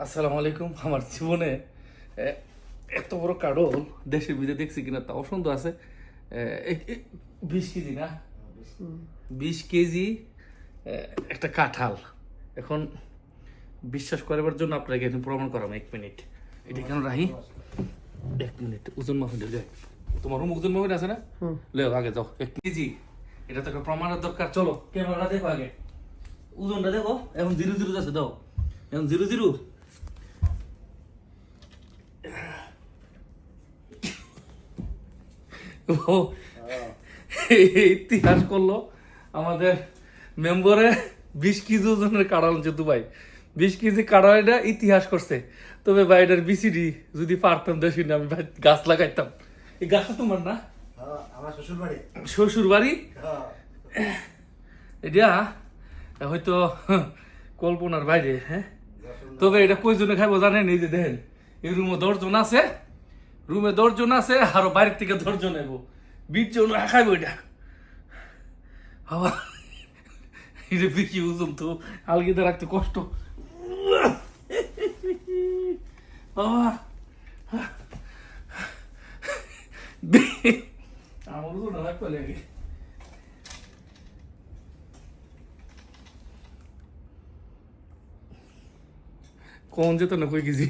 আসসালামু আলাইকুম। আমার জীবনে এ, এত বড় কাডল দেশের ভিতরে দেখছি কিনা তাও সন্দেহ আছে। 20 কেজি না, 20 কেজি একটা কাঁঠাল। এখন বিশ্বাস করার জন্য আপনাকে এখন প্রমাণ করাম। 1 মিনিট, এটা কেন রাহি? 1 মিনিট ওজন মাফিন যায়। তোমার রুম ওজন মাফিন আছে না? লেও আগে যাও। 1 কেজি, এটা তো একটা প্রমাণের দরকার। চলো ক্যামেরাটা দেখো আগে, ওজনটা দেখো। এখন 0 0 আছে, দাও এখন 0 0। ও ইতিহাস করলো আমাদের মেম্বারে। 20 কেজি ওজনের কাঁড়াল আনছে দুবাই। 20 কেজি কাঁড়াল, এটা ইতিহাস করছে। তবে ভাই এটার বিসিডি যদি পারতাম দেশি না, আমি ভাই গাছ লাগাইতাম। এই গাছটা তোমার না? আমার শ্বশুর বাড়ি। শ্বশুর বাড়ি। এটা হয়তো কল্পনার বাইরে। হ্যাঁ, তবে এটা কয়জনে খাইবো জানেন? এই যে দেখেন, এই রুমে 10 জন আছে, রুমে 10 জন আছে, আরো বাইরের থেকে 10 জন আইবো, 20 জন খাইবো এটা। আবার এটা বেশি ওজন তো, আলগিতে রাখতে কষ্ট। বাবা, আমার ওজন রাখতে লাগে। কোন যেত না, কই কেজি?